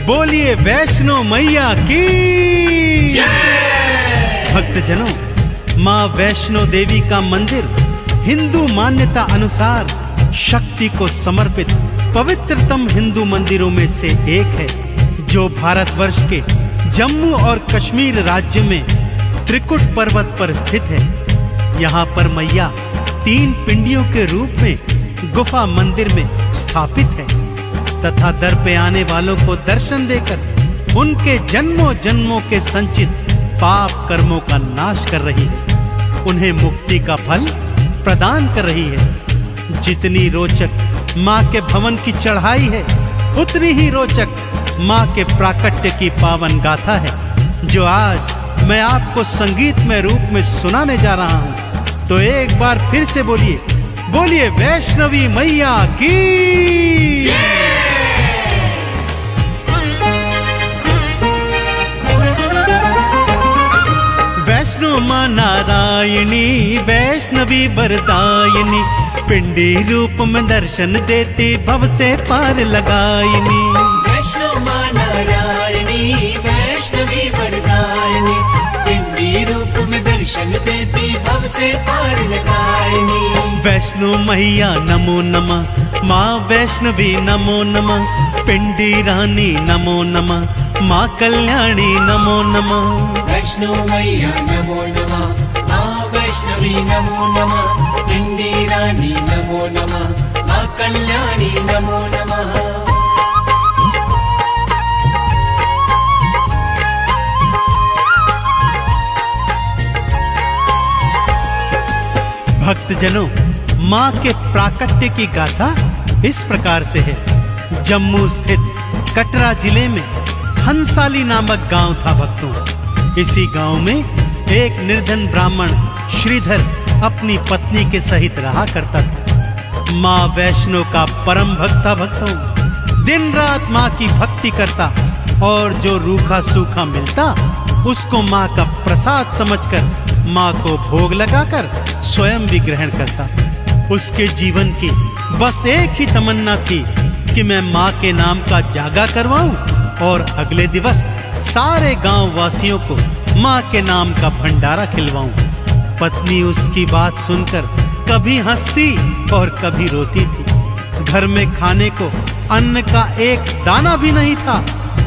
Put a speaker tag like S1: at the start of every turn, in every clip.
S1: बोलिए वैष्णो मैया की जय। भक्तजनों, माँ वैष्णो देवी का मंदिर हिंदू मान्यता अनुसार शक्ति को समर्पित पवित्रतम हिंदू मंदिरों में से एक है, जो भारतवर्ष के जम्मू और कश्मीर राज्य में त्रिकुट पर्वत पर स्थित है। यहाँ पर मैया 3 पिंडियों के रूप में गुफा मंदिर में स्थापित है तथा दर पे आने वालों को दर्शन देकर उनके जन्मों जन्मों के संचित पाप कर्मों का नाश कर रही है, उन्हें मुक्ति का फल प्रदान कर रही है। जितनी रोचक माँ के भवन की चढ़ाई है, उतनी ही रोचक माँ के प्राकट्य की पावन गाथा है, जो आज मैं आपको संगीतमय रूप में सुनाने जा रहा हूँ। तो एक बार फिर से बोलिए, बोलिए वैष्णवी मैया की जय। वैष्णो माँ नारायणी वैष्णवी वरदायिनी, पिंडी रूप में दर्शन देती भव से पार लगायिनी।
S2: वैष्णो माँ नारायणी वैष्णवी वरदायिनी, पिंडी रूप में दर्शन देती भव से पार लगायिनी।
S1: वैष्णो मैया नमो नमः, माँ वैष्णवी नमो नमः, पिंडी रानी नमो नमः, माँ कल्याणी नमो नमः।
S2: वैष्णो मैया नमो नमः, माँ वैष्णवी नमो नमः, पिंडी रानी नमो नमः, माँ कल्याणी नमो नमः।
S1: भक्तजनों, माँ के प्राकट्य की गाथा इस प्रकार से है। जम्मू स्थित कटरा जिले में हंसाली नामक गांव था भक्तों। इसी गांव में एक निर्धन ब्राह्मण श्रीधर अपनी पत्नी के सहित रहा करता था। माँ वैष्णो का परम भक्त था भक्तों। दिन रात माँ की भक्ति करता और जो रूखा सूखा मिलता उसको माँ का प्रसाद समझकर माँ को भोग लगाकर स्वयं भी ग्रहण करता। उसके जीवन की बस एक ही तमन्ना थी कि मैं माँ के नाम का जागा करवाऊं और अगले दिवस सारे गांव वासियों को माँ के नाम का भंडारा खिलवाऊं। पत्नी उसकी बात सुनकर कभी हंसती और कभी रोती थी। घर में खाने को अन्न का एक दाना भी नहीं था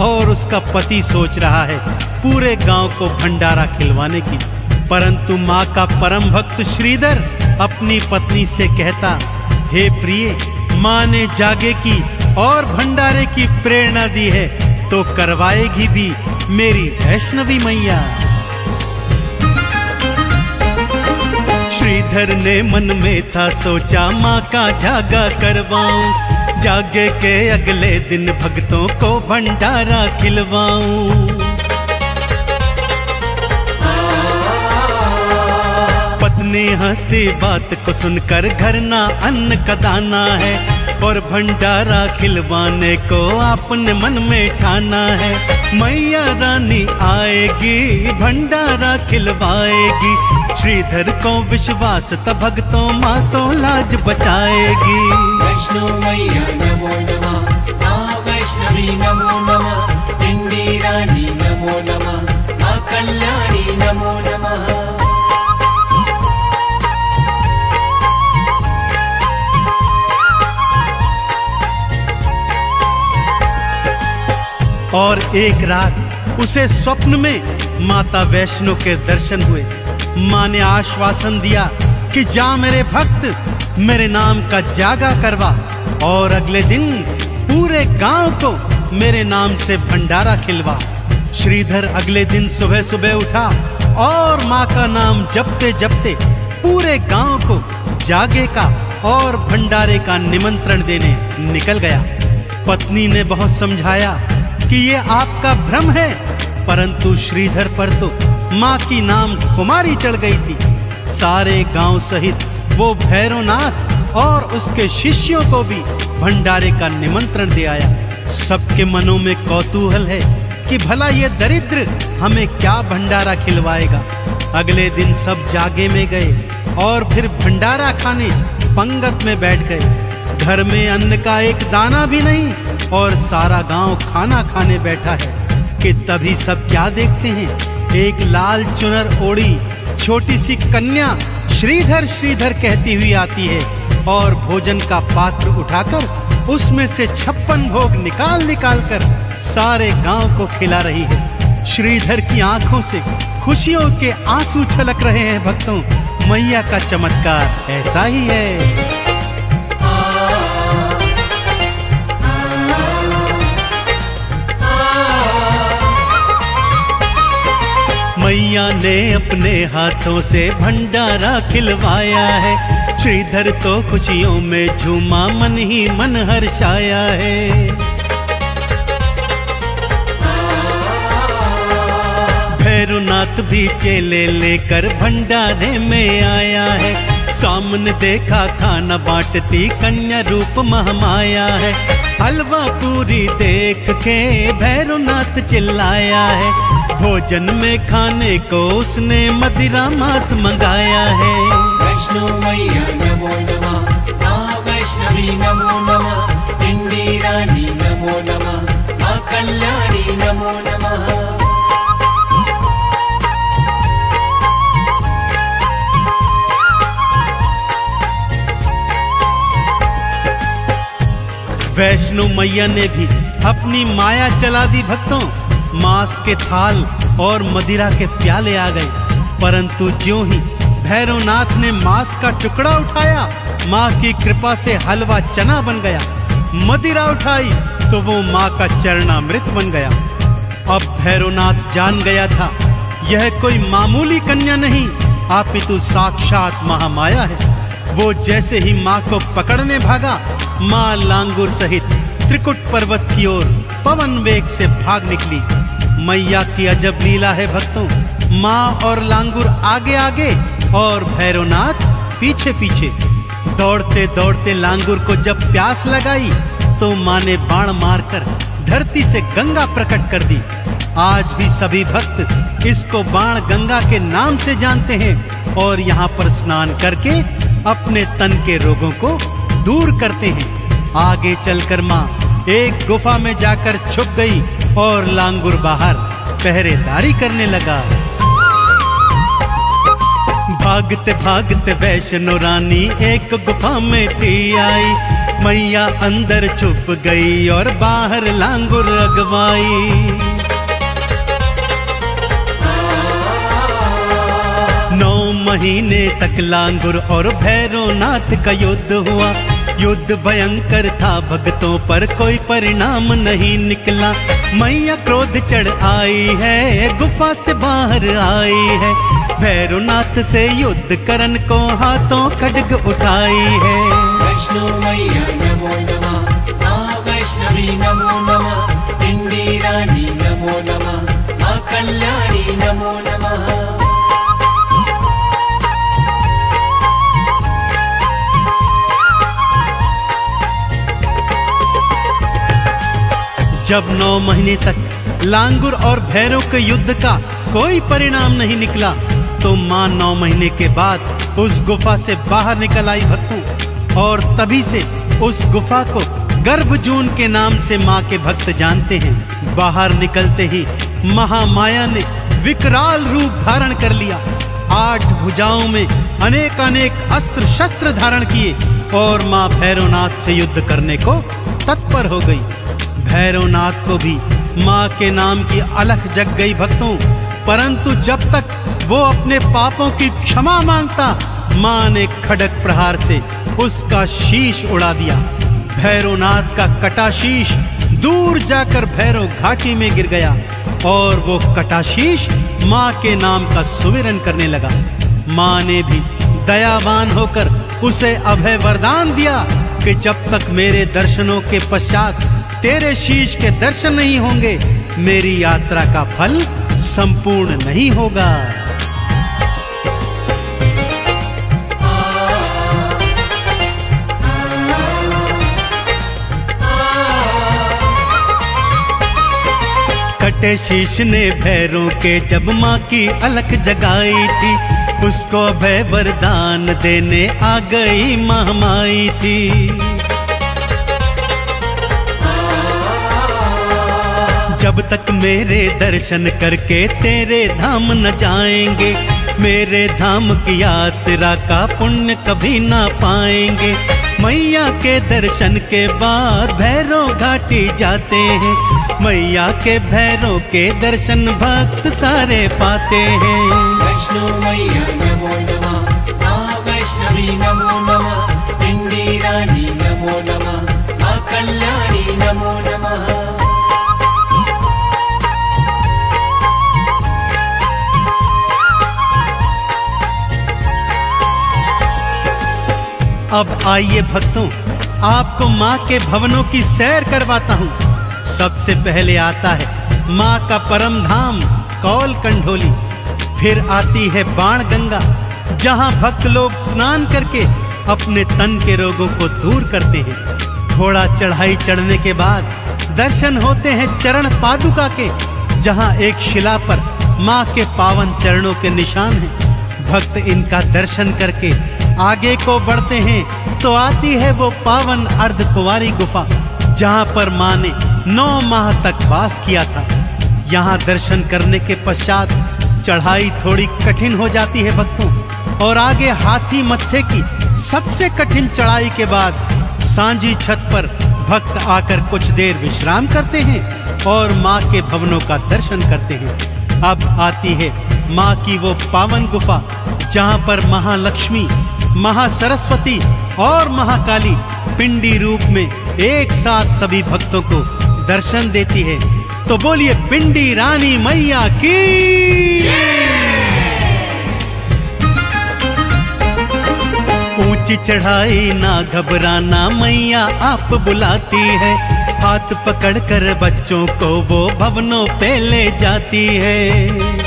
S1: और उसका पति सोच रहा है पूरे गांव को भंडारा खिलवाने की। परंतु माँ का परम भक्त श्रीधर अपनी पत्नी से कहता, हे प्रिय, माँ ने जागे की और भंडारे की प्रेरणा दी है तो करवाएगी भी मेरी वैष्णवी मैया। श्रीधर ने मन में था सोचा माँ का जागा करवाऊं, जागे के अगले दिन भक्तों को भंडारा खिलवाऊं। पत्नी हंसती बात को सुनकर घर ना अन्न का दाना है और भंडारा खिलवाने को आपने मन में ठाना है। मैया रानी आएगी भंडारा खिलवाएगी, श्रीधर को विश्वास था भक्तों माँ तो लाज बचाएगी।
S2: वैष्णो मैया नमो नमः, माँ वैष्णवी नमो नमः, पिंडी रानी नमो नमः, माँ कल्याणी नमो नमः।
S1: और एक रात उसे स्वप्न में माता वैष्णो के दर्शन हुए। माँ ने आश्वासन दिया कि जा मेरे भक्त, मेरे नाम का जागा करवा और अगले दिन पूरे गांव को मेरे नाम से भंडारा खिलवा। श्रीधर अगले दिन सुबह सुबह उठा और माँ का नाम जपते जपते पूरे गांव को जागे का और भंडारे का निमंत्रण देने निकल गया। पत्नी ने बहुत समझाया कि ये आपका भ्रम है, परंतु श्रीधर पर तो माँ की नाम कुमारी चढ़ गई थी। सारे गांव सहित वो भैरवनाथ और उसके शिष्यों को भी भंडारे का निमंत्रण दे आया। सबके मनों में कौतूहल है कि भला ये दरिद्र हमें क्या भंडारा खिलवाएगा। अगले दिन सब जागे में गए और फिर भंडारा खाने पंगत में बैठ गए। घर में अन्न का एक दाना भी नहीं और सारा गांव खाना खाने बैठा है कि तभी सब क्या देखते हैं, एक लाल चुनर ओढ़ी छोटी सी कन्या श्रीधर श्रीधर कहती हुई आती है और भोजन का पात्र उठाकर उसमें से 56 भोग निकाल निकाल कर सारे गांव को खिला रही है। श्रीधर की आंखों से खुशियों के आंसू छलक रहे हैं। भक्तों, मैया का चमत्कार ऐसा ही है। मैया ने अपने हाथों से भंडारा खिलवाया है। श्रीधर तो खुशियों में झूमा, मन ही मन हर्षाया है। भैरवनाथ भी चेले लेकर भंडारे में आया है। सामने देखा खाना बांटती कन्या रूप महामाया है। हलवा पूरी देख के भैरवनाथ चिल्लाया है। भोजन में खाने को उसने मदिरा मांस मंगाया है।
S2: वैष्णो मैया नमो नमः, माँ वैष्णवी नमो नमः, इंडी रानी नमो नमः, माँ कल्याणी नमो नमः।
S1: वैष्णो मैया ने भी अपनी माया चला दी। भक्तों, मांस के थाल और मदिरा के प्याले आ गए, परंतु ज्यों ही भैरवनाथ ने मांस का टुकड़ा उठाया, माँ की कृपा से हलवा चना बन गया। मदिरा उठाई तो वो माँ का चरणामृत बन गया। अब भैरवनाथ जान गया था यह कोई मामूली कन्या नहीं, अपितु साक्षात महामाया है। वो जैसे ही माँ को पकड़ने भागा, माँ लांगुर सहित त्रिकुट पर्वत की ओर पवन वेग से भाग निकली। मैया की अजब लीला है भक्तों। माँ और लांगुर आगे आगे और भैरवनाथ पीछे पीछे। दौड़ते दौड़ते लांगुर को जब प्यास लगाई तो माँ ने बाण मारकर धरती से गंगा प्रकट कर दी। आज भी सभी भक्त इसको बाण गंगा के नाम से जानते हैं और यहाँ पर स्नान करके अपने तन के रोगों को दूर करते हैं। आगे चलकर माँ एक गुफा में जाकर छुप गई और लांगुर बाहर पहरेदारी करने लगा। भागते भागते वैष्णो रानी एक गुफा में थी आई। मैया अंदर छुप गई और बाहर लांगुर अगवाई। 9 महीने तक लांगुर और भैरवनाथ का युद्ध हुआ। युद्ध भयंकर था, भक्तों पर कोई परिणाम नहीं निकला। मैया क्रोध चढ़ आई है, गुफा से बाहर आई है। भैरवनाथ से युद्ध करन को हाथों खड्ग उठाई है।
S2: वैष्णो मैया नमो नमः, माँ वैष्णवी नमो नमः, इंडी रानी नमो नमः, माँ कल्याणी नमो नमः।
S1: जब 9 महीने तक लांगुर और भैरव के युद्ध का कोई परिणाम नहीं निकला तो माँ 9 महीने के बाद उस गुफा से बाहर निकल आई भक्तों। और तभी से उस गुफा को गर्भजून के नाम से माँ के भक्त जानते हैं। बाहर निकलते ही महामाया ने विकराल रूप धारण कर लिया। 8 भुजाओं में अनेक अनेक अस्त्र शस्त्र धारण किए और माँ भैरवनाथ से युद्ध करने को तत्पर हो गई। भैरवनाथ को भी माँ के नाम की अलख जग गई भक्तों, परंतु जब तक वो अपने पापों की क्षमा मांगता, माँ ने खड्ग प्रहार से उसका शीश उड़ा दिया। भैरवनाथ का कटा शीश दूर जाकर भैरव घाटी में गिर गया और वो कटा शीश माँ के नाम का सुमिरन करने लगा। माँ ने भी दयावान होकर उसे अभय वरदान दिया कि जब तक मेरे दर्शनों के पश्चात तेरे शीश के दर्शन नहीं होंगे, मेरी यात्रा का फल संपूर्ण नहीं होगा। फूटे शीश ने भैरों के जब माँ की अलख जगाई थी, उसको अभय वरदान देने आ गई महामाई थी। जब तक मेरे दर्शन करके तेरे धाम न जाएंगे, मेरे धाम की यात्रा का पुण्य कभी ना पाएंगे। मैया के दर्शन के बाद भैरव घाटी जाते हैं, मैया के भैरव के दर्शन भक्त सारे पाते हैं।
S2: वैष्णो मैया नमो नमः, माँ वैष्णवी नमो नमः, पिंडी रानी नमो नमः, माँ कल्याणी नमो नमः।
S1: अब आइए भक्तों, आपको माँ के भवनों की सैर करवाता हूँ। सबसे पहले आता है माँ का परम धाम कौल कंढोली, फिर आती है बाण गंगा, जहाँ भक्त लोग स्नान करके अपने तन के रोगों को दूर करते हैं। थोड़ा चढ़ाई चढ़ने के बाद दर्शन होते हैं चरण पादुका के, जहाँ एक शिला पर माँ के पावन चरणों के निशान हैं। भक्त इनका दर्शन करके आगे को बढ़ते हैं तो आती है वो पावन अर्धकुंवारी गुफा, जहाँ पर माँ ने 9 माह तक वास किया था। यहाँ दर्शन करने के पश्चात चढ़ाई थोड़ी कठिन हो जाती है भक्तों, और आगे हाथी मत्थे की सबसे कठिन चढ़ाई के बाद सांझी छत पर भक्त आकर कुछ देर विश्राम करते हैं और माँ के भवनों का दर्शन करते हैं। अब आती है माँ की वो पावन गुफा, जहाँ पर महालक्ष्मी, महासरस्वती और महाकाली पिंडी रूप में एक साथ सभी भक्तों को दर्शन देती है। तो बोलिए पिंडी रानी मैया की। ऊंची चढ़ाई ना घबराना, मैया आप बुलाती है, हाथ पकड़कर बच्चों को वो भवनों पे ले जाती है।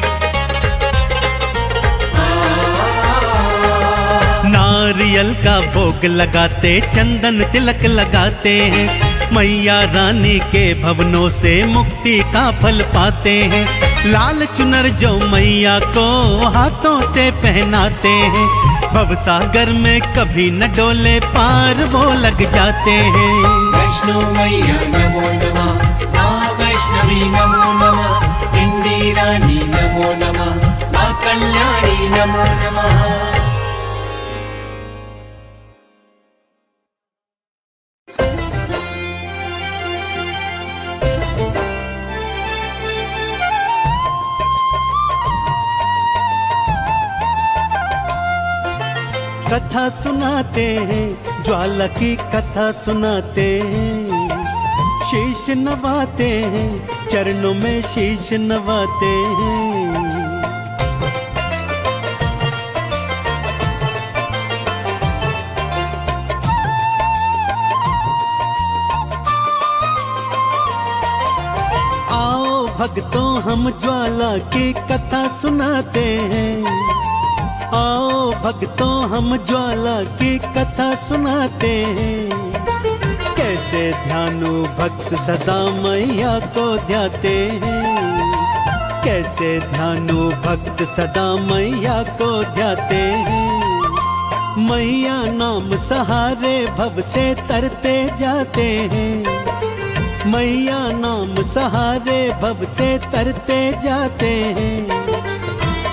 S1: नारियल का भोग लगाते, चंदन तिलक लगाते हैं, मैया रानी के भवनों से मुक्ति का फल पाते हैं। लाल चुनर जो मैया को हाथों से पहनाते हैं, भवसागर में कभी न डोले पार वो लग जाते हैं।
S2: वैष्णो मैया नमो नमः, माँ वैष्णवी नमो नमः, पिंडी रानी नमो नमः, माँ कल्याणी नमो नमः।
S1: कथा सुनाते हैं, ज्वाला की कथा सुनाते हैं, शीश नवाते हैं, चरणों में शीश नवाते हैं। आओ भक्तों, हम ज्वाला की कथा सुनाते हैं, आओ भक्तों, हम ज्वाला की कथा सुनाते हैं। कैसे ध्यानु भक्त सदा मैया को ध्याते हैं, कैसे ध्यानु भक्त सदा मैया को ध्याते हैं। मैया नाम सहारे भव से तरते जाते हैं, मैया नाम सहारे भव से तरते जाते हैं।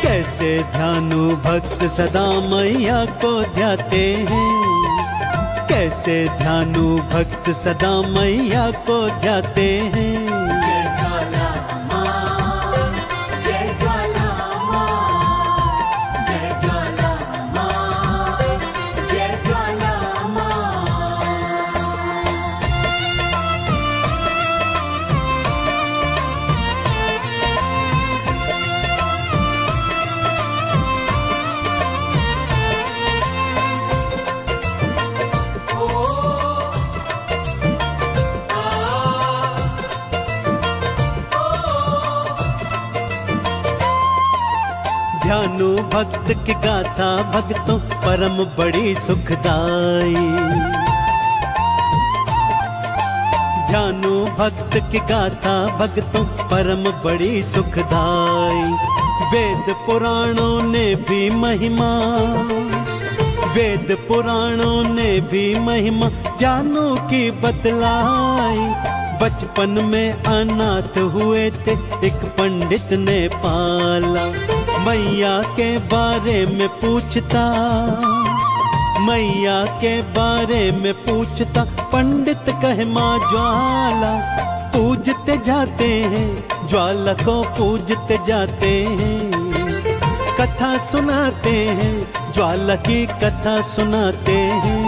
S1: कैसे ध्यानु भक्त सदा मैया को ध्याते हैं, कैसे ध्यानु भक्त सदा मैया को ध्याते हैं।
S2: जय ज्वाला माँ, जय ज्वाला माँ, जय ज्वाला माँ, जय ज्वाला माँ।
S1: ध्यानु भक्त की गाथा भक्तों परम बड़ी सुखदाई, ध्यानु भक्त की गाथा भक्तों परम बड़ी सुखदाई। वेद पुराणों ने भी महिमा, वेद पुराणों ने भी महिमा ध्यानु की बतलाई। बचपन में अनाथ हुए थे, एक पंडित ने पाला। मैया के बारे में पूछता, मैया के बारे में पूछता, पंडित कहे माँ ज्वाला। पूजते जाते हैं, ज्वाला को पूजते जाते हैं। कथा सुनाते हैं, ज्वाला की कथा सुनाते हैं।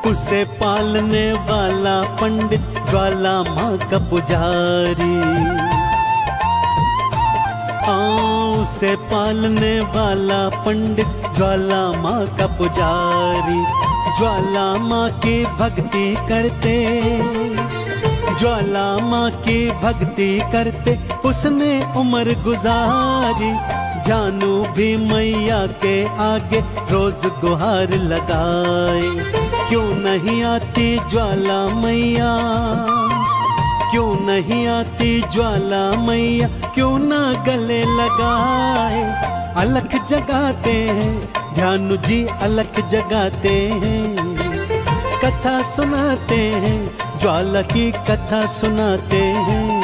S1: उसे पालने वाला पंडित ज्वाला माँ का पुजारी। उसे पालने वाला पंडित ज्वाला माँ का पुजारी। ज्वाला माँ की भक्ति करते, ज्वाला माँ की भक्ति करते उसने उम्र गुजारी। ध्यानु भी मैया के आगे रोज गुहार लगाए। क्यों नहीं आती ज्वाला मैया, क्यों नहीं आती ज्वाला मैया, क्यों ना गले लगाए। अलख जगाते हैं ध्यानु जी, अलख जगाते हैं। कथा सुनाते हैं, ज्वाला की कथा सुनाते हैं।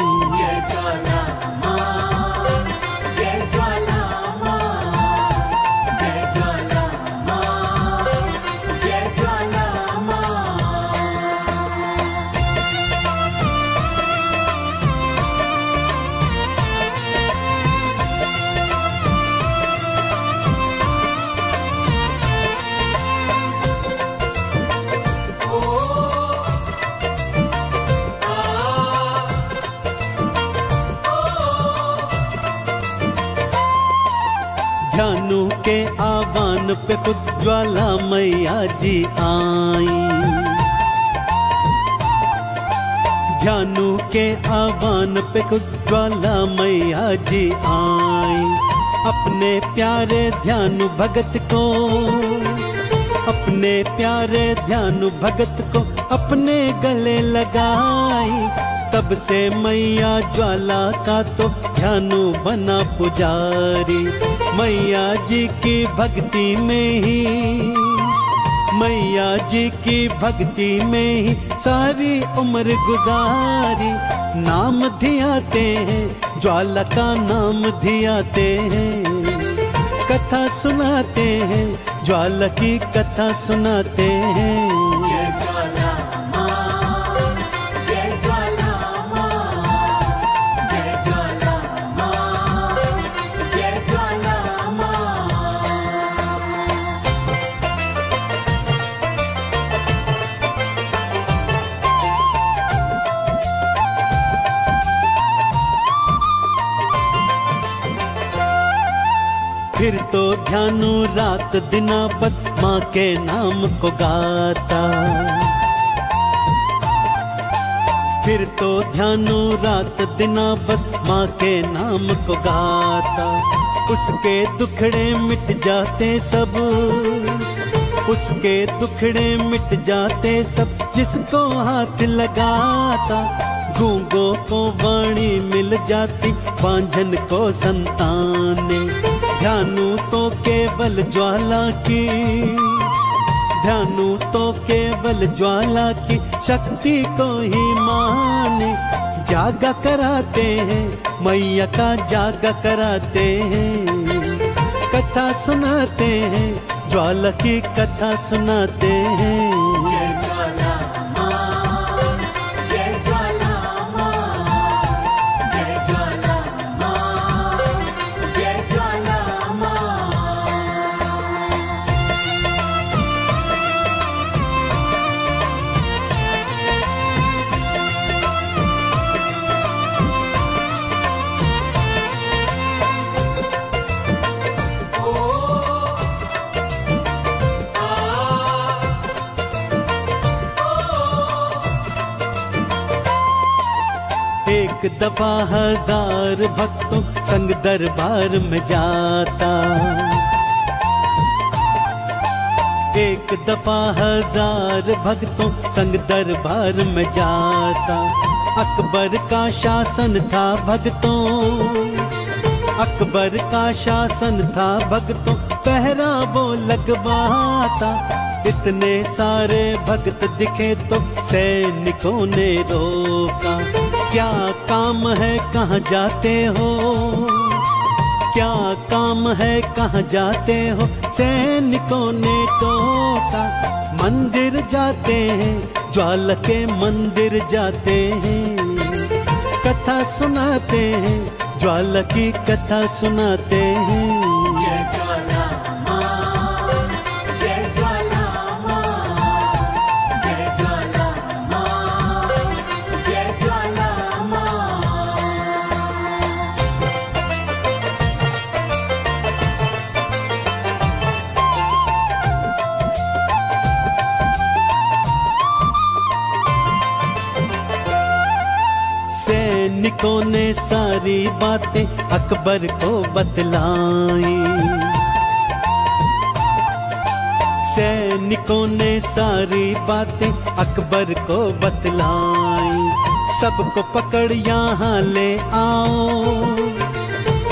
S1: ध्यानु के आह्वान पे खुद ज्वाला मैया जी आई। ध्यानु के आह्वान पे खुद ज्वाला मैया जी आई। अपने प्यारे ध्यानु भगत को, अपने प्यारे ध्यानु भगत को अपने गले लगाई। तब से मैया ज्वाला का तो ध्यानु बना पुजारी। मैया जी की भक्ति में ही, मैया जी की भक्ति में ही सारी उम्र गुजारी। नाम धियाते हैं, ज्वाला का नाम धियाते हैं। कथा सुनाते हैं, ज्वाला की कथा सुनाते हैं। फिर तो ध्यानु रात दिना बस माँ के नाम को गाता। फिर तो ध्यानु रात दिना बस माँ के नाम को गाता। उसके दुखड़े मिट जाते सब, उसके दुखड़े मिट जाते सब, जिसको हाथ लगाता। गूंगों को वाणी मिल जाती, बांझन को संताने। ध्यानु तो केवल ज्वाला की, ध्यानु तो केवल ज्वाला की शक्ति को ही माने। जागा कराते हैं, मैया का जागा कराते हैं। कथा सुनाते हैं, ज्वाला की कथा सुनाते हैं। दफा 1000 भक्तों संग दरबार में जाता, एक दफा 1000 भक्तों संग दरबार में जाता। अकबर का शासन था भक्तों, अकबर का शासन था भक्तों, पहरा वो लगवाता। इतने सारे भक्त दिखे तो सैनिकों ने रोका, क्या काम है कहाँ जाते हो, क्या काम है कहाँ जाते हो, सैनिकों ने टोका। मंदिर जाते हैं, ज्वाला के मंदिर जाते हैं, कथा सुनाते हैं, ज्वाला की कथा सुनाते हैं।
S2: जय ज्वाला माँ, जय ज्वाला माँ, जय ज्वाला माँ, जय ज्वाला माँ।
S1: सैनिकों ने सारी बातें अकबर को बतलाई, सैनिकों ने सारी बातें अकबर को बतलाई। सबको पकड़ यहाँ ले आओ,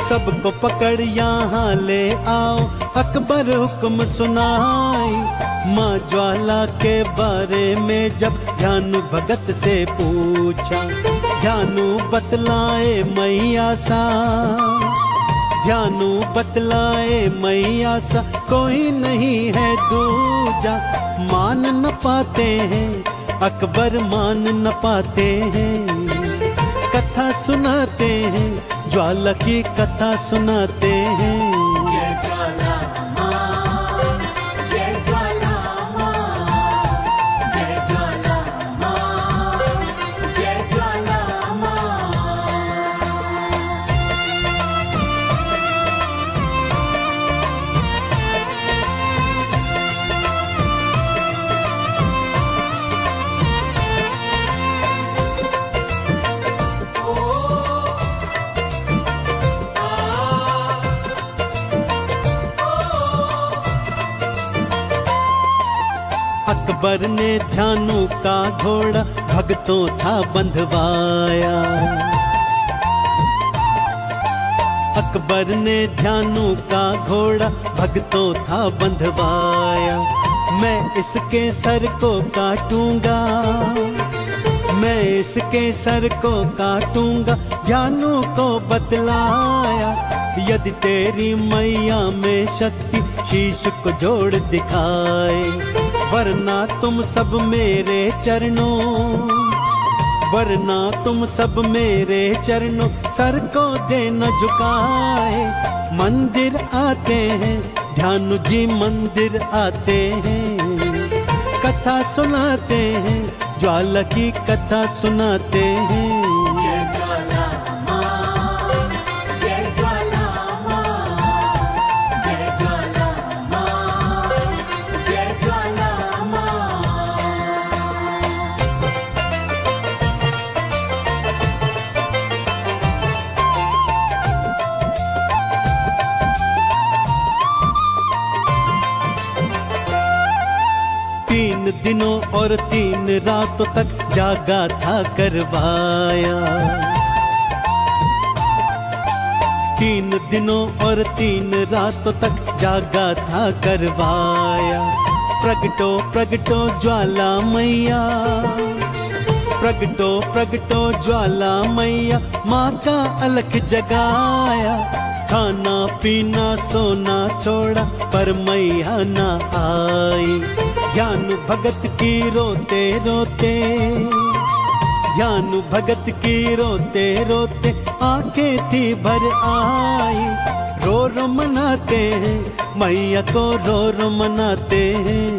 S1: सबको पकड़ यहाँ ले आओ, अकबर हुक्म सुनाई। माँ ज्वाला के बारे में जब ध्यानु भगत से पूछा, ध्यानु बतलाए मैया सा, ध्यानु बतलाए मैया सा, कोई नहीं है दूजा। मान न पाते हैं अकबर, मान न पाते हैं, कथा सुनाते हैं, ज्वाला की कथा सुनाते हैं।
S2: जय ज्वाला माँ, जय ज्वाला माँ, जय ज्वाला माँ, जय ज्वाला माँ।
S1: अकबर ने ध्यानु का घोड़ा भक्तों था बंधवाया, अकबर ने ध्यानु का घोड़ा भक्तों था बंधवाया। मैं इसके सर को काटूंगा, मैं इसके सर को काटूंगा, ध्यानु को बतलाया। यदि तेरी मैया में शक्ति शीश को जोड़ दिखाए, वरना तुम सब मेरे चरणों, वरना तुम सब मेरे चरणों, सर को देना झुकाए। मंदिर आते हैं ध्यानु जी, मंदिर आते हैं, कथा सुनाते हैं, ज्वाला की कथा सुनाते हैं।
S2: जय ज्वाला माँ, जय ज्वाला माँ, जय ज्वाला माँ, जय ज्वाला माँ।
S1: तीन दिनों और 3 रातों तक जागा था करवाया, 3 दिनों और 3 रातों तक जागा था करवाया। प्रगटो प्रगटो ज्वाला मैया, प्रगटो प्रगटो ज्वाला मैया, माँ का अलख जगाया। खाना पीना सोना छोड़ा पर मैया ना आई, ध्यानु भगत की रोते रोते, ध्यानु भगत की रोते रोते, आंखें थी भर आई। रो रो मनाते हैं मैया को, रो रो मनाते हैं,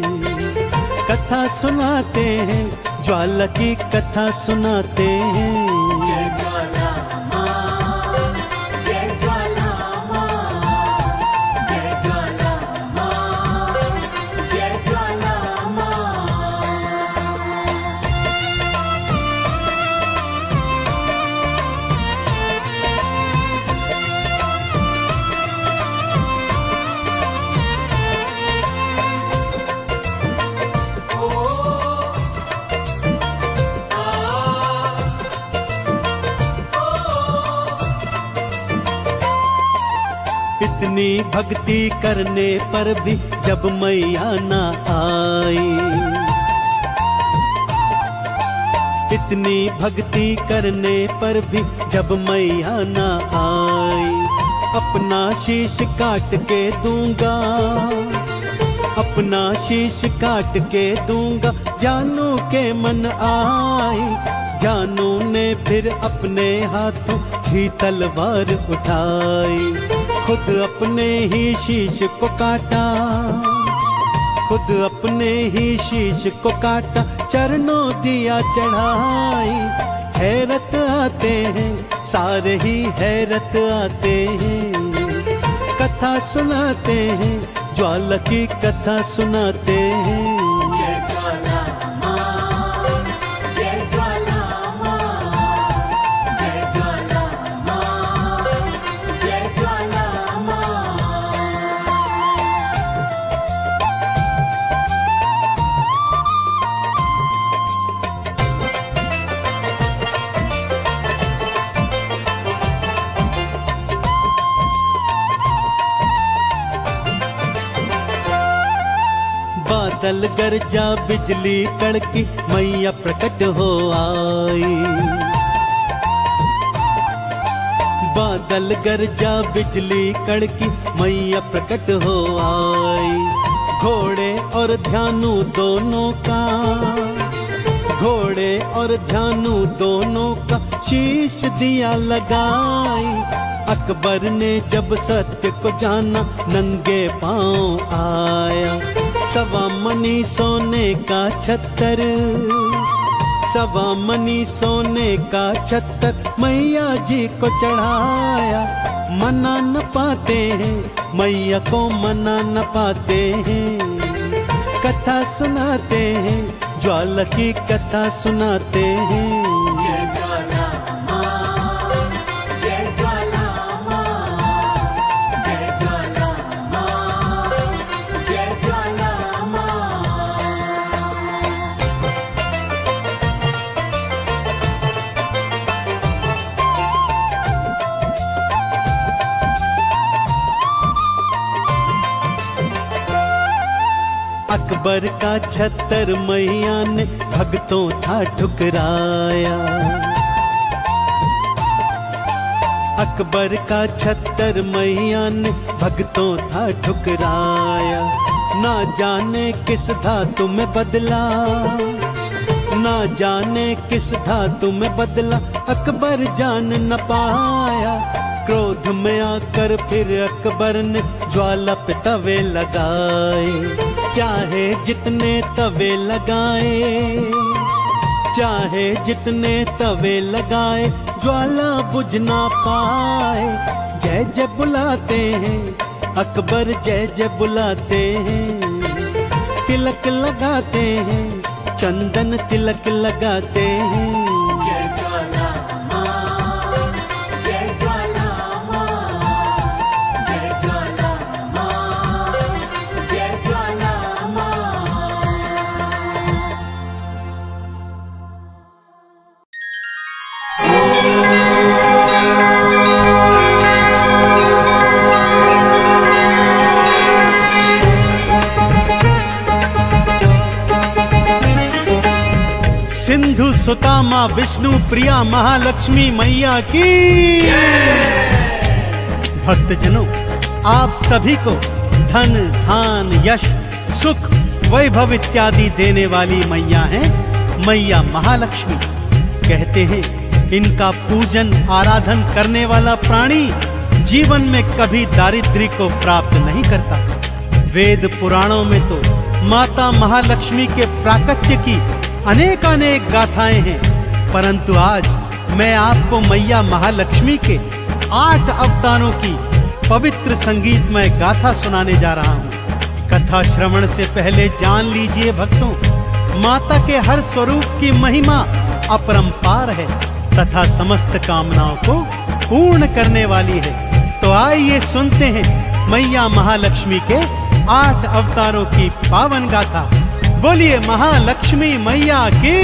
S1: कथा सुनाते हैं, ज्वाला की कथा सुनाते हैं।
S2: जय ज्वाला माँ, जय ज्वाला माँ, जय ज्वाला माँ, जय ज्वाला माँ।
S1: इतनी भक्ति करने पर भी जब मैया ना आई, इतनी भक्ति करने पर भी जब मैया ना आई, अपना शीश काट के दूंगा, अपना शीश काट के दूंगा, जानू के मन आई। जानू ने फिर अपने हाथों भी तलवार उठाई, खुद अपने ही शीश को काटा, खुद अपने ही शीश को काटा, चरणों दिया चढ़ाई। हैरत आते हैं सारे ही हैरत आते हैं, कथा सुनाते हैं, ज्वाला की कथा सुनाते हैं।
S2: जय ज्वाला माँ, जय ज्वाला माँ, जय ज्वाला माँ, जय ज्वाला माँ।
S1: बादल गरजा बिजली कड़की मैया प्रकट हो आई, बादल गरजा बिजली कड़की मैया प्रकट हो आई। घोड़े और ध्यानु दोनों का, घोड़े और ध्यानु दोनों का शीश दिया लगाई। अकबर ने जब सत्य को जाना नंगे पांव आया, सवा मनी सोने का छत्तर, सवा मनी सोने का छत्तर मैया जी को चढ़ाया। मना न पाते हैं मैया को, मना न पाते हैं, कथा सुनाते हैं, ज्वाला की कथा सुनाते हैं।
S2: जय ज्वाला माँ, जय ज्वाला माँ, जय ज्वाला माँ, जय ज्वाला माँ।
S1: अकबर का छत्तर मैया ने भक्तों था ठुकराया, अकबर का छत्तर मैया ने भक्तों था ठुकराया। ना जाने किस धातु में बदला, ना जाने किस धातु में बदला, अकबर जान न पाया। क्रोध में आकर फिर अकबर ने ज्वाला पे तवे लगाए। चाहे जितने तवे लगाए, चाहे जितने तवे लगाए, ज्वाला बुझ ना पाए। जय जय बुलाते हैं अकबर, जय जय बुलाते हैं, तिलक लगाते हैं, चंदन तिलक लगाते हैं।
S2: जय ज्वाला माँ, जय ज्वाला माँ, जय ज्वाला माँ, जय ज्वाला माँ।
S1: सिंधु सुता माँ विष्णु प्रिया महालक्ष्मी मैया की। भक्तजनों, आप सभी को धन धान यश सुख वैभव इत्यादि देने वाली मैया हैं मैया महालक्ष्मी। कहते हैं इनका पूजन आराधन करने वाला प्राणी जीवन में कभी दारिद्र्य को प्राप्त नहीं करता। वेद पुराणों में तो माता महालक्ष्मी के प्राकट्य की अनेकानेक गाथाएं हैं, परंतु आज मैं आपको मैया महालक्ष्मी के 8 अवतारों की पवित्र संगीतमय गाथा सुनाने जा रहा हूँ। कथा श्रवण से पहले जान लीजिए भक्तों, माता के हर स्वरूप की महिमा अपरंपार है तथा समस्त कामनाओं को पूर्ण करने वाली है। तो आइए सुनते हैं मैया महालक्ष्मी के 8 अवतारों की पावन गाथा। बोलिए महालक्ष्मी मैया की।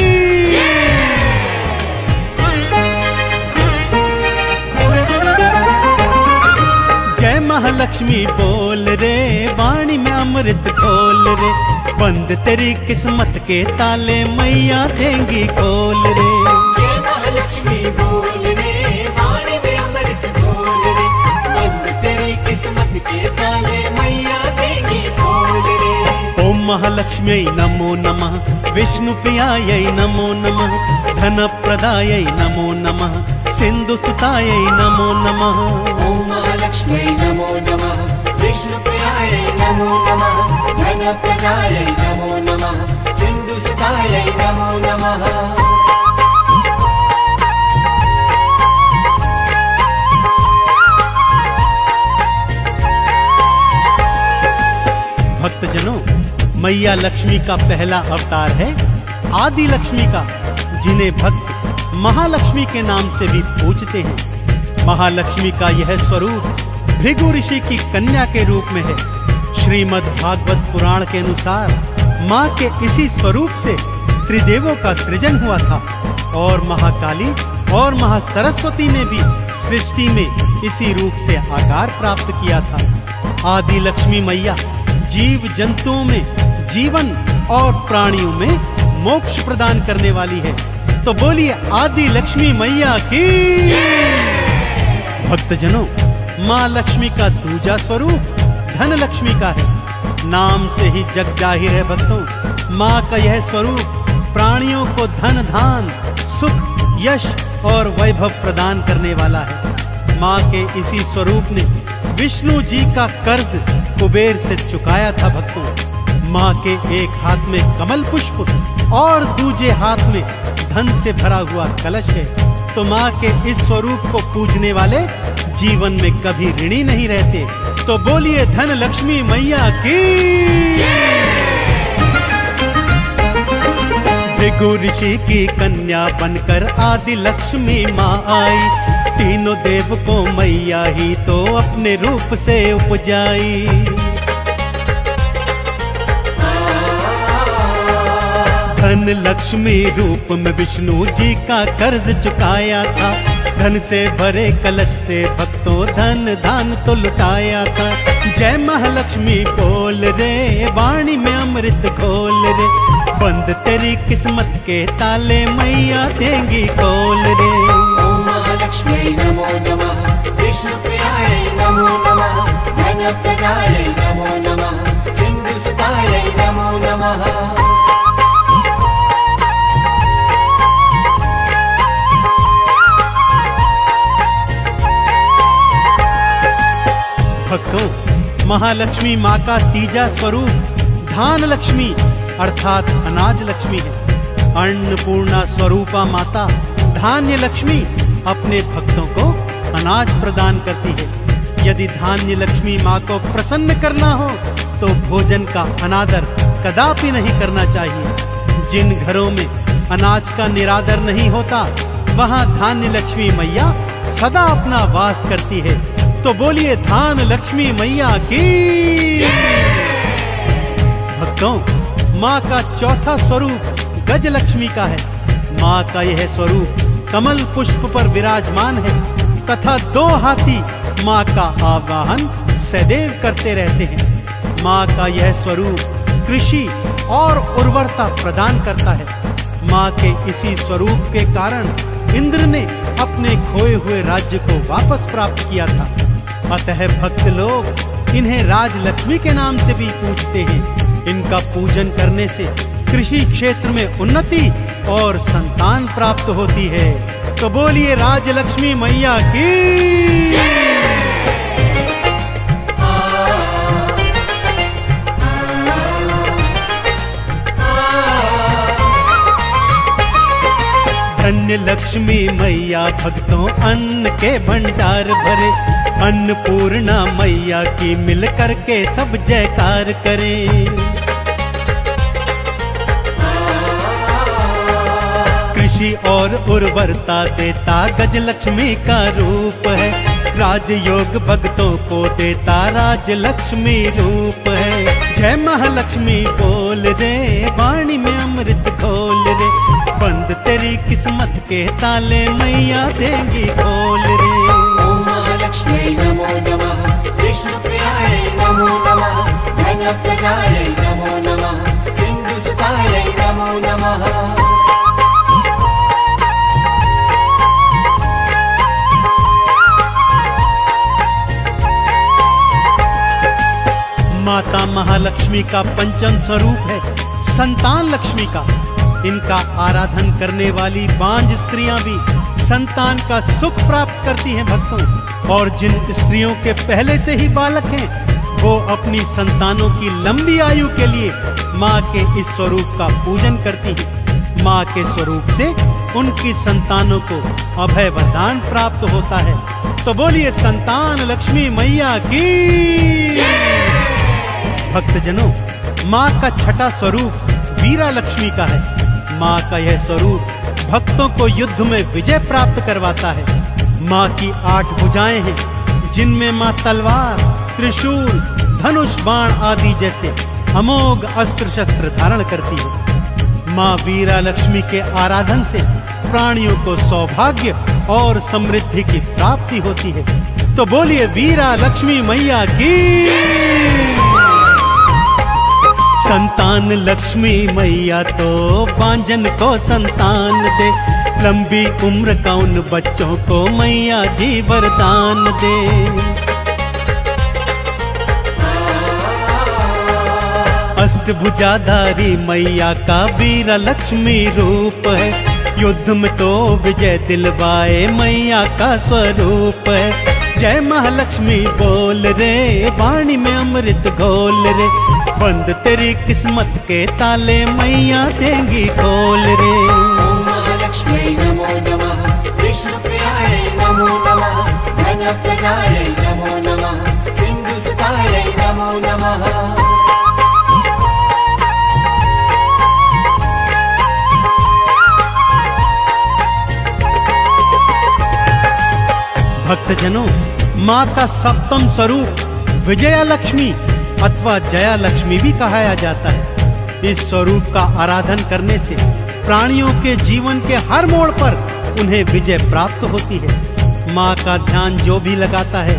S1: जय महालक्ष्मी बोल रे, वाणी में अमृत खोल रे, बंद तेरी किस्मत के ताले मैया देंगी खोल रे।
S2: जय महालक्ष्मी बोल रे, वाणी में अमृत खोल रे, बंद तेरी किस्मत के ताले मैया देंगी खोल रे।
S1: ओम महालक्ष्म्यै नमो नमः, विष्णु प्रियायै नमो नमः, धन प्रदायै नमो नमः, सिंधु सुतायै नमो नमः।
S2: ओम महालक्ष्म्यै नमो नमः, विष्णु प्रियायै नमो नमः, धन प्रदायै नमो नमः, सिंधु सुतायै नमो नमः।
S1: भक्तजनों, मैया लक्ष्मी का पहला अवतार है आदि लक्ष्मी का, जिन्हें भक्त महालक्ष्मी के नाम से भी पूजते हैं। महालक्ष्मी का यह स्वरूप भृगु ऋषि की कन्या के रूप में है। श्रीमद् भागवत पुराण के अनुसार माँ के इसी स्वरूप से त्रिदेवों का सृजन हुआ था और महाकाली और महासरस्वती ने भी सृष्टि में इसी रूप से आकार प्राप्त किया था। आदि लक्ष्मी मैया जीव जंतुओं में जीवन और प्राणियों में मोक्ष प्रदान करने वाली है। तो बोलिए आदि लक्ष्मी मैया की। भक्तजनों, माँ लक्ष्मी का दूजा स्वरूप धन लक्ष्मी का है। नाम से ही जग जाहिर है भक्तों, माँ का यह स्वरूप प्राणियों को धन धान सुख यश और वैभव प्रदान करने वाला है। माँ के इसी स्वरूप ने विष्णु जी का कर्ज कुबेर से चुकाया था भक्तों। माँ के एक हाथ में कमल पुष्प और दूजे हाथ में धन से भरा हुआ कलश है। तो माँ के इस स्वरूप को पूजने वाले जीवन में कभी ऋणी नहीं रहते। तो बोलिए धन लक्ष्मी मैया की। भृगु ऋषि की कन्या बनकर आदि लक्ष्मी माँ आई, तीनों देव को मैया ही तो अपने रूप से उपजाई। धन लक्ष्मी रूप में विष्णु जी का कर्ज चुकाया था, धन से भरे कलश से भक्तों धन दान तो लुटाया था। जय महालक्ष्मी बोल रे, वाणी में अमृत खोल रे, बंद तेरी किस्मत के ताले मैया देंगी खोल रे।
S2: ओम महालक्ष्मी नमो नमः, विष्णु प्रियायै नमो नमः, धन प्रदायै नमो नमः, सिंधु सुतायै नमो नमः।
S1: भक्तों, महालक्ष्मी माँ का तीजा स्वरूप धान लक्ष्मी अर्थात अनाज लक्ष्मी है। अन्नपूर्णा स्वरूपा माता धान्य लक्ष्मी अपने भक्तों को अनाज प्रदान करती है। यदि धान्य लक्ष्मी माँ को प्रसन्न करना हो तो भोजन का अनादर कदापि नहीं करना चाहिए। जिन घरों में अनाज का निरादर नहीं होता, वहाँ धान्य लक्ष्मी मैया सदा अपना वास करती है। तो बोलिए धान लक्ष्मी मैया की। भक्तों, माँ का चौथा स्वरूप गज लक्ष्मी का है। माँ का यह स्वरूप कमल पुष्प पर विराजमान है तथा दो हाथी माँ का आवाहन सदैव करते रहते हैं। माँ का यह स्वरूप कृषि और उर्वरता प्रदान करता है। माँ के इसी स्वरूप के कारण इंद्र ने अपने खोए हुए राज्य को वापस प्राप्त किया था। अतः भक्त लोग इन्हें राजलक्ष्मी के नाम से भी पूजते हैं। इनका पूजन करने से कृषि क्षेत्र में उन्नति और संतान प्राप्त होती है। तो बोलिए राजलक्ष्मी मैया की। धन्य लक्ष्मी मैया भक्तों अन्न के भंडार भरे, अन्नपूर्णा मैया की मिल करके सब जयकार करें। कृषि और उर्वरता देता गज लक्ष्मी का रूप है, राजयोग भक्तों को देता राज लक्ष्मी रूप है। जय महालक्ष्मी बोल रे, वाणी में अमृत खोल रे, बंद तेरी किस्मत के ताले मैया देंगी खोल रे।
S2: ओम महालक्ष्मी नमो नमः। विष्णुप्रियायै नमो नमः घनप्रदायै नमो नमः सिन्धुसुतायै नमो नमः।
S1: माता महालक्ष्मी का पंचम स्वरूप है संतान लक्ष्मी का। इनका आराधन करने वाली बांझ स्त्रियां भी संतान का सुख प्राप्त करती हैं भक्तों। और जिन स्त्रियों के पहले से ही बालक हैं वो अपनी संतानों की लंबी आयु के लिए माँ के इस स्वरूप का पूजन करती हैं। माँ के स्वरूप से उनकी संतानों को अभय वरदान प्राप्त होता है। तो बोलिए संतान लक्ष्मी मैया की। भक्तजनों, माँ का छठा स्वरूप वीरा लक्ष्मी का है। माँ का यह स्वरूप भक्तों को युद्ध में विजय प्राप्त करवाता है। माँ की 8 भुजाएं हैं जिनमें माँ तलवार, त्रिशूल, धनुष, बाण आदि जैसे अमोघ अस्त्र शस्त्र धारण करती है। माँ वीरा लक्ष्मी के आराधन से प्राणियों को सौभाग्य और समृद्धि की प्राप्ति होती है। तो बोलिए वीरा लक्ष्मी मैया की। संतान लक्ष्मी मैया तो बांझन को संतान दे, लंबी उम्र का उन बच्चों को मैया जी वरदान दे। अष्टभुजाधारी मैया का वीरा लक्ष्मी रूप है। युद्ध में तो विजय दिलवाए मैया का स्वरूप है। जय महालक्ष्मी बोल रे, वाणी में अमृत घोल रे, बंद तेरी किस्मत के ताले मैया देंगी खोल रे।
S2: ओम महालक्ष्मी नमो नमः विष्णुप्रियायै नमो नमः घनप्रदायै नमो नमः सिन्धुसुतायै नमो नमः।
S1: भक्तजनों, माँ का सप्तम स्वरूप विजया लक्ष्मी अथवा जया लक्ष्मी भी कहा जाता है। इस स्वरूप का आराधन करने से प्राणियों के जीवन के हर मोड़ पर उन्हें विजय प्राप्त होती है। माँ का ध्यान जो भी लगाता है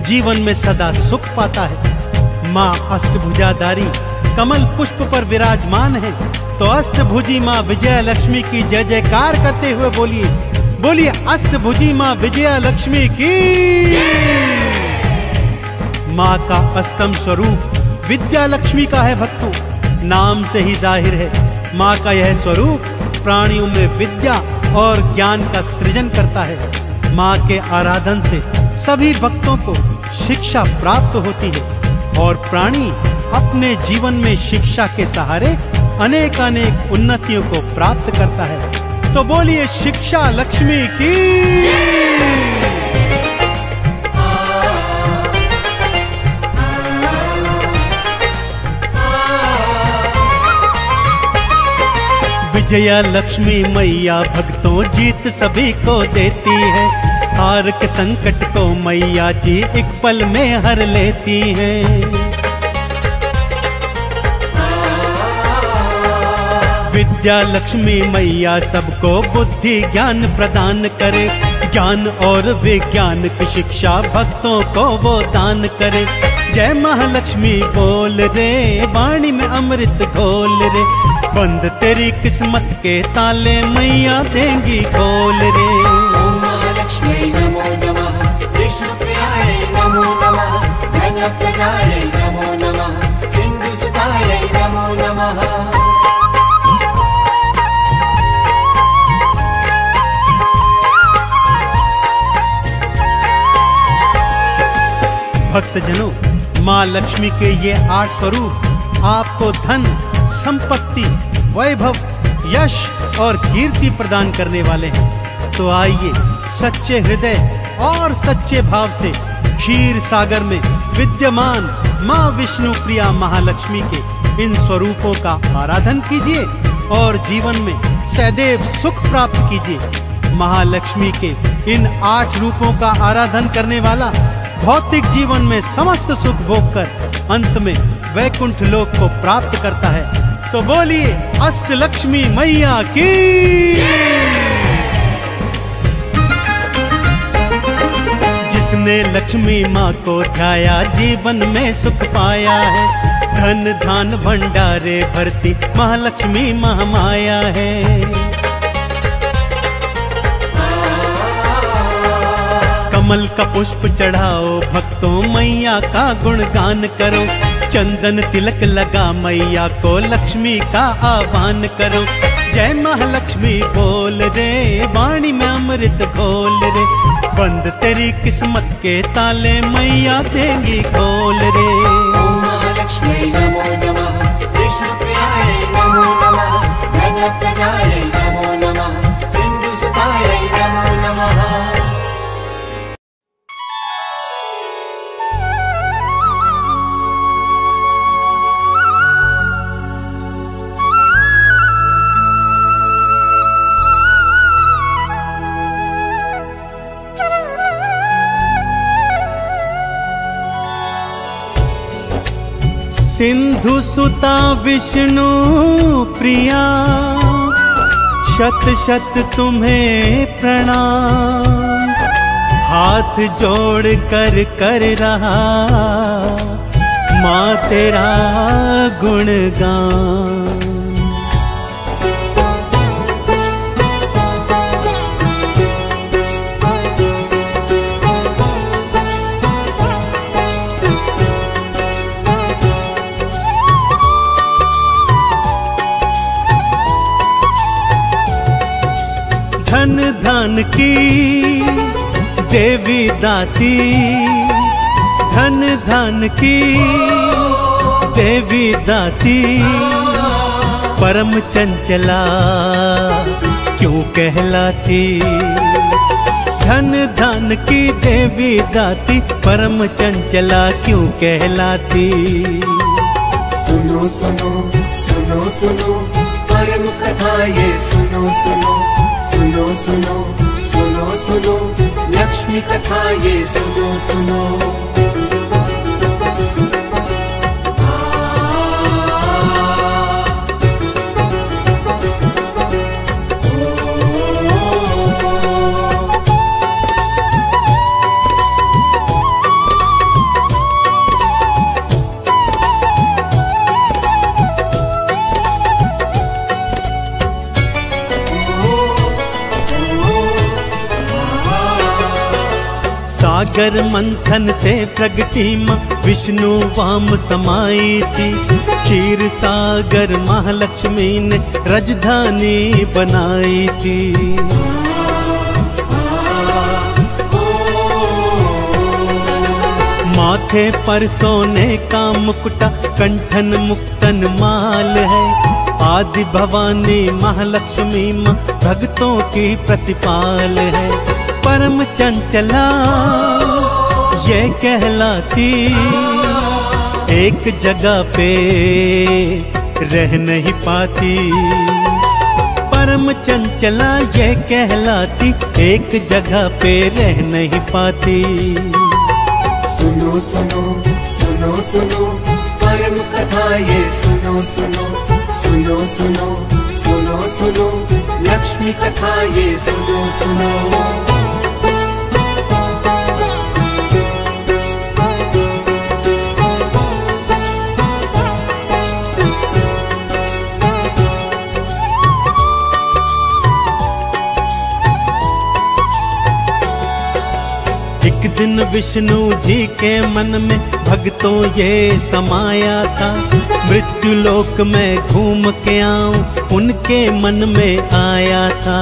S1: जीवन में सदा सुख पाता है। माँ अष्टभुजाधारी कमल पुष्प पर विराजमान है। तो अष्टभुजी माँ विजया लक्ष्मी की जय जयकार करते हुए बोलिए, बोलिए अष्टभुजी माँ विजया लक्ष्मी की। माँ का अष्टम स्वरूप विद्या लक्ष्मी का है भक्तों। नाम से ही जाहिर है माँ का यह स्वरूप प्राणियों में विद्या और ज्ञान का सृजन करता है। माँ के आराधन से सभी भक्तों को शिक्षा प्राप्त होती है और प्राणी अपने जीवन में शिक्षा के सहारे अनेक अनेक उन्नतियों को प्राप्त करता है। तो बोलिए शिक्षा लक्ष्मी की। विजया लक्ष्मी मैया भक्तों जीत सभी को देती है। हार के संकट को मैया जी एक पल में हर लेती है। विद्या लक्ष्मी मैया सबको बुद्धि ज्ञान प्रदान करे। ज्ञान और विज्ञान की शिक्षा भक्तों को वो दान करे। जय महालक्ष्मी बोल रे, वाणी में अमृत घोल रे, बंद तेरी किस्मत के ताले मैया देंगी खोल रे।
S2: ओम महालक्ष्मी नमो नमः विष्णुप्रियायै नमो नमः घनप्रदायै नमो नमः सिन्धुसुतायै नमो नमः।
S1: भक्तजनों, माँ लक्ष्मी के ये 8 स्वरूप आपको धन, संपत्ति, वैभव, यश और कीर्ति प्रदान करने वाले हैं। तो आइए सच्चे हृदय और सच्चे भाव से क्षीर सागर में विद्यमान माँ विष्णु प्रिया महालक्ष्मी के इन स्वरूपों का आराधन कीजिए और जीवन में सदैव सुख प्राप्त कीजिए। महालक्ष्मी के इन 8 रूपों का आराधन करने वाला भौतिक जीवन में समस्त सुख भोग कर अंत में वैकुंठ लोक को प्राप्त करता है। तो बोलिए अष्टलक्ष्मी मैया की। जिसने लक्ष्मी माँ को ध्याया जीवन में सुख पाया है। धन धान भंडारे भरती महालक्ष्मी महामाया है। कमल का पुष्प चढ़ाओ भक्तों, मैया का गुणगान करो। चंदन तिलक लगा मैया को, लक्ष्मी का आह्वान करो। जय महालक्ष्मी बोल रे, वाणी में अमृत घोल रे। बंद तेरी किस्मत के ताले, मैया देंगी खोल रे।
S2: ओम महालक्ष्मी नमो नमः, विष्णु प्रियाय नमो नमः, धन प्रदाय नमो नमः, सिंधु सुताय नमो नमः।
S1: सिंधु सुता विष्णु प्रिया, शत शत तुम्हें प्रणाम। हाथ जोड़ कर रहा माँ तेरा गुणगान। धन धान की देवी दाती, धन धान की देवी दाती। परम चंचला क्यों कहलाती, धन धान की देवी दाती। परम चंचला क्यों कहलाती।
S2: सुनो सुनो सुनो सुनो परम कथा ये सुनो सुनो। सुनो सुनो सुनो सुनो लक्ष्मी कथा ये सुनो सुनो।
S1: सागर मंथन से प्रगटी माँ विष्णु वाम समाई थी। क्षीर सागर महालक्ष्मी ने राजधानी बनाई थी। माथे पर सोने का मुकुटा, कंठन मुक्तन माल है। आदि भवानी महालक्ष्मी माँ भक्तों की प्रतिपाल है। परम चंचला ये कहलाती, एक जगह पे रह नहीं पाती। परम चंचला ये कहलाती, एक जगह पे रह नहीं पाती।
S2: सुनो सुनो सुनो सुनो परम कथा ये सुनो सुनो। सुनो सुनो सुनो सुनो लक्ष्मी कथा ये सुनो सुनो।
S1: एक दिन विष्णु जी के मन में भक्तों ये समाया था। मृत्यु लोक में घूम के आऊं, उनके मन में आया था।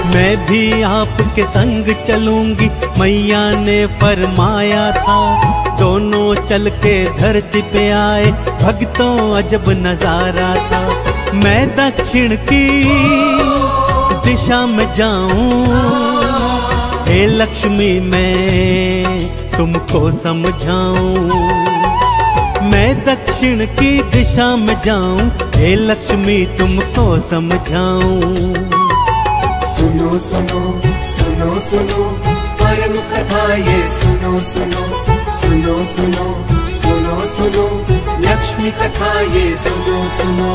S1: मैं भी आपके संग चलूंगी, मैया ने फरमाया था। दोनों चल के धरती पे आए, भक्तों अजब नजारा था। मैं दक्षिण की दिशा में जाऊं, हे लक्ष्मी मैं तुमको समझाऊं। मैं दक्षिण की दिशा में जाऊं, हे लक्ष्मी तुमको समझाऊं।
S2: सुनो सुनो सुनो सुनो परम कथा ये सुनो सुनो। सुनो सुनो सुनो सुनो लक्ष्मी कथा ये सुनो सुनो।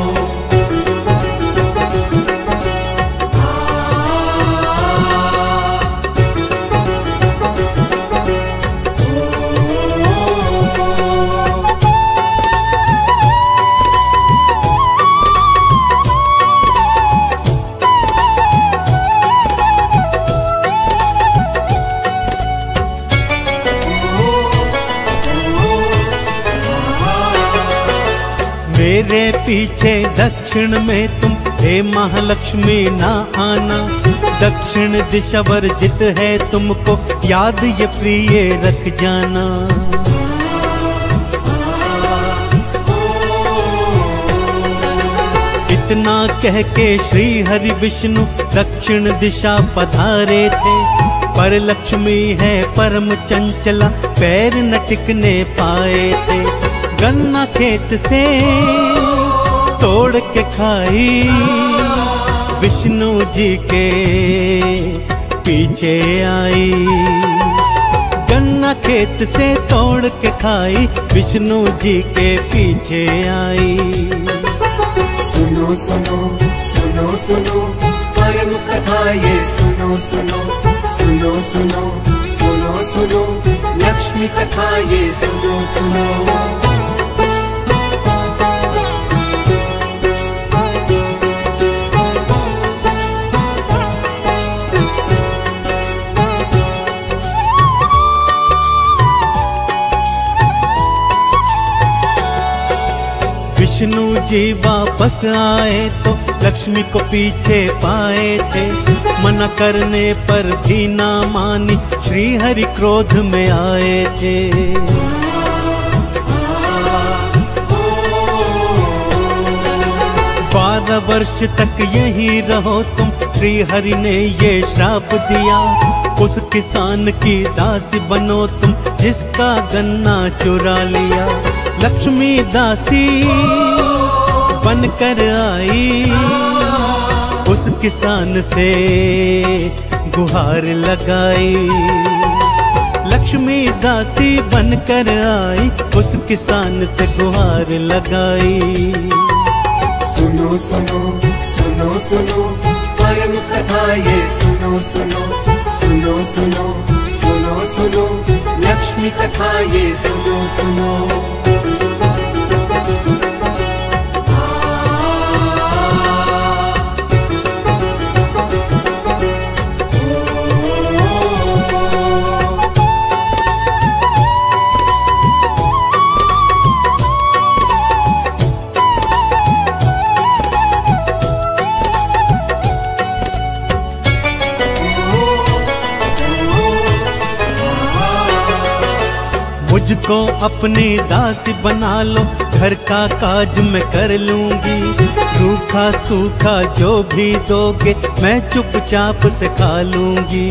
S1: मेरे पीछे दक्षिण में तुम हे महालक्ष्मी ना आना। दक्षिण दिशा वर्जित है तुमको, याद ये प्रिय रख जाना। इतना कह के श्री हरि विष्णु दक्षिण दिशा पधारे थे, पर लक्ष्मी है परम चंचला, पैर न टिकने पाए थे। गन्ना खेत से तोड़ के खाई, विष्णु जी के पीछे आई। गन्ना खेत से तोड़ के खाई, विष्णु जी के पीछे आई।
S2: सुनो सुनो सुनो सुनो परम कथा ये सुनो सुनो सुनो सुनो सुनो सुनो लक्ष्मी कथा ये सुनो सुनो।
S1: विष्णु जी वापस आए तो लक्ष्मी को पीछे पाए थे। मना करने पर भी ना मानी, श्री हरि क्रोध में आए थे। 12 वर्ष तक यहीं रहो तुम, श्री हरि ने ये श्राप दिया। उस किसान की दासी बनो तुम, जिसका गन्ना चुरा लिया। लक्ष्मी दासी बनकर आई, उस किसान से गुहार लगाई। लक्ष्मी दासी बनकर आई, उस किसान से गुहार लगाई।
S2: सुनो सुनो सुनो सुनो परम कथा ये सुनो सुनो सुनो सुनो सुनो सुनो लक्ष्मी कथा ये सुनो सुनो।
S1: मुझको अपनी दासी बना लो, घर का काज मैं कर लूंगी। रूखा सूखा जो भी दोगे, मैं चुपचाप से खा लूंगी।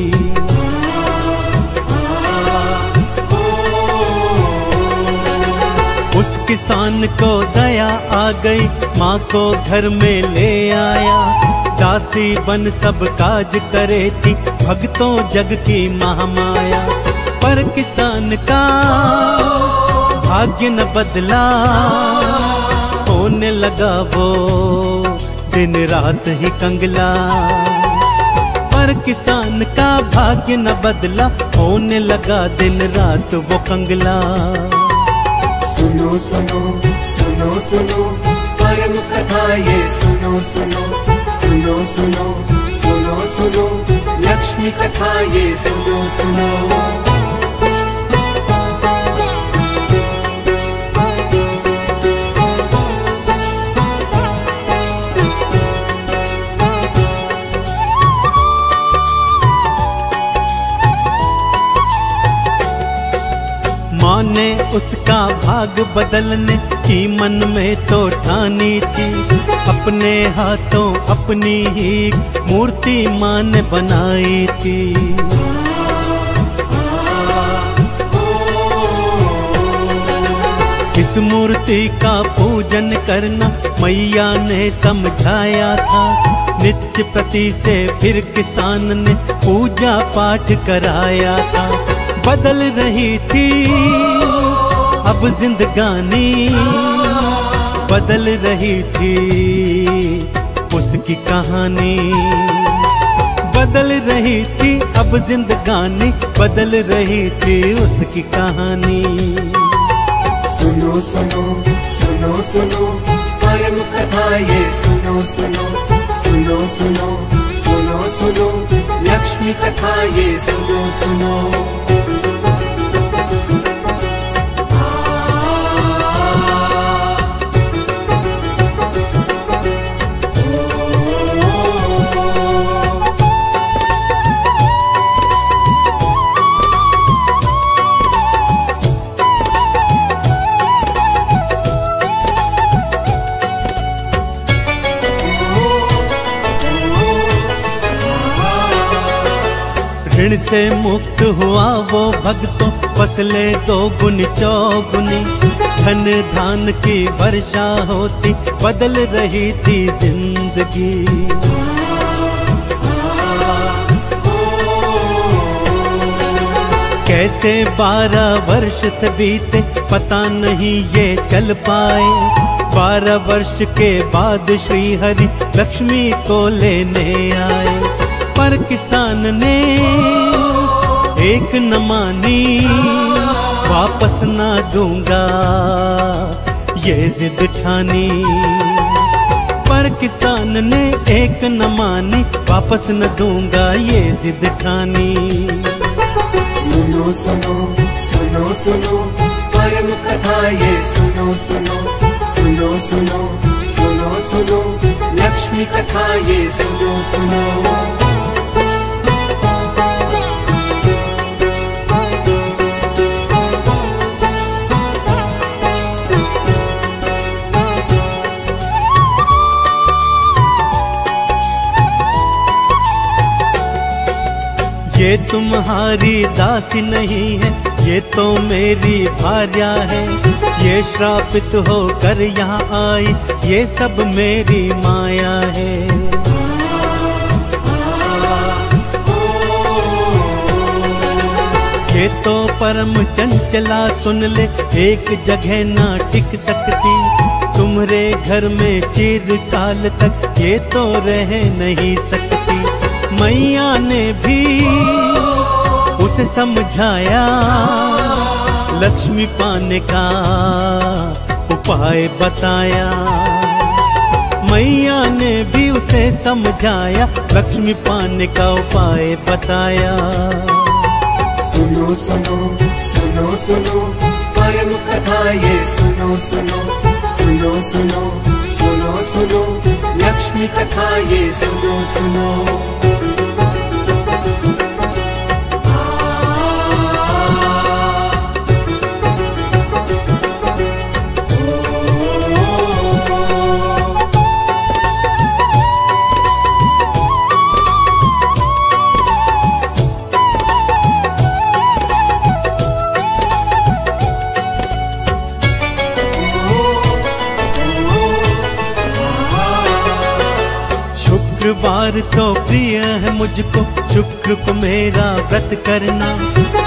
S1: उस किसान को दया आ गई, माँ को घर में ले आया। दासी बन सब काज करे थी, भक्तों जग की महामाया। पर किसान का भाग्य न बदला, होने लगा वो दिन रात ही कंगला। पर किसान का भाग्य न बदला, होने लगा दिन रात वो कंगला।
S2: सुनो सुनो सुनो सुनो परम कथा ये सुनो सुनो सुनो सुनो सुनो सुनो लक्ष्मी कथा ये सुनो सुनो।
S1: माँ ने उसका भाग बदलने की मन में तो ठानी थी। अपने हाथों अपनी ही मूर्ति माँ ने बनाई थी। इस मूर्ति का पूजन करना मैया ने समझाया था। नित्य प्रति से फिर किसान ने पूजा पाठ कराया था। बदल रही थी अब जिंदगानी, बदल रही थी उसकी कहानी। बदल रही थी अब जिंदगानी, बदल रही थी उसकी कहानी।
S2: सुनो सुनो सुनो सुनो परम कथा ये सुनो सुनो सुनो सुनो सुनो सुनो लक्ष्मी कथा ये सुनो सुनो।
S1: ऋण से मुक्त हुआ वो भक्तों, फसलें दो गुनी चौगुनी, धन धान की वर्षा होती, बदल रही थी जिंदगी। कैसे 12 वर्ष थे बीते, पता नहीं ये चल पाए। 12 वर्ष के बाद श्री हरि लक्ष्मी को लेने आए, पर किसान ने एक न मानी, वापस ना दूंगा ये जिद ठानी। पर किसान ने एक न मानी, वापस न दूंगा ये जिद ठानी।
S2: सुनो सुनो सुनो सुनो परम कथा ये सुनो सुनो सुनो सुनो सुनो सुनो लक्ष्मी कथा ये सुनो सुनो।
S1: ये तुम्हारी दासी नहीं है, ये तो मेरी भार्या है। ये श्रापित होकर यहाँ आई, ये सब मेरी माया है। ये तो परम चंचला, सुन ले एक जगह ना टिक सकती। तुम्हारे घर में चिरकाल तक ये तो रह नहीं सकती। मैया ने भी उसे समझाया, लक्ष्मी पाने का उपाय बताया। मैया ने भी उसे समझाया, लक्ष्मी पाने का उपाय बताया।
S2: सुनो सुनो सुनो सुनो परम कथा ये सुनो सुनो सुनो सुनो सुनो सुनो लक्ष्मी कथा ये सुनो सुनो।
S1: शुक्रवार तो प्रिय है मुझको, शुक्र को मेरा व्रत करना।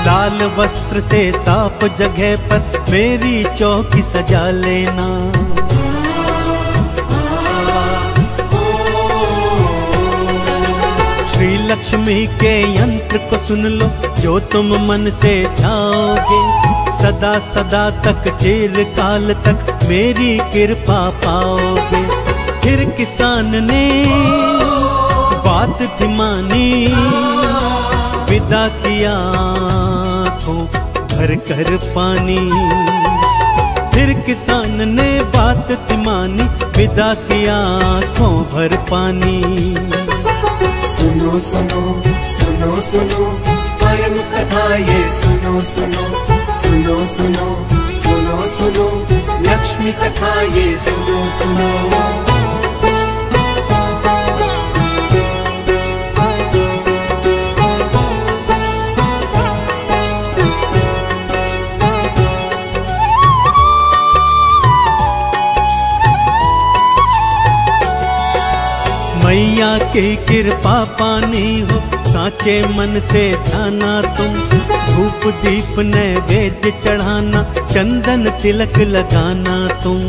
S1: लाल वस्त्र से साफ जगह पर मेरी चौकी सजा लेना। श्री लक्ष्मी के यंत्र को सुन लो, जो तुम मन से ध्याओगे। सदा सदा तक चिरकाल तक मेरी कृपा पाओगे। फिर किसान ने बात थी मानी, विदा किया आँखों भर कर पानी। फिर किसान ने बात थी मानी, विदा किया आँखों भर पानी।
S2: सुनो सुनो सुनो सुनो परम कथा ये सुनो सुनो सुनो सुनो सुनो सुनो लक्ष्मी कथा ये सुनो सुनो।
S1: मैया की कृपा पानी हो, साचे मन से ध्याना तुम। धूप दीप नैवेद्य चढ़ाना, चंदन तिलक लगाना तुम।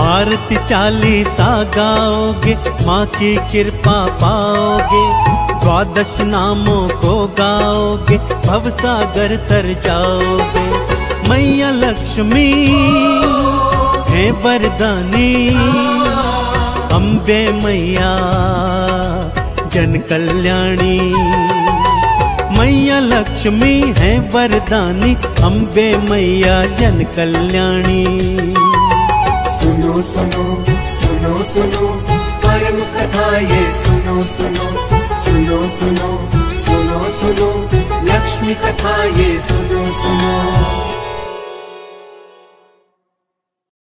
S1: आरती 40 गाओगे, माँ की कृपा पाओगे। 12 नामों को गाओगे, भवसागर तर जाओगे। मैया लक्ष्मी है वरदानी, अम्बे मैया जन कल्याणी। मैया लक्ष्मी है वरदानी, अम्बे मैया जन कल्याणी।
S2: सुनो सुनो सुनो सुनो परम कथा ये सुनो सुनो सुनो सुनो सुनो सुनो लक्ष्मी कथा ये सुनो सुनो।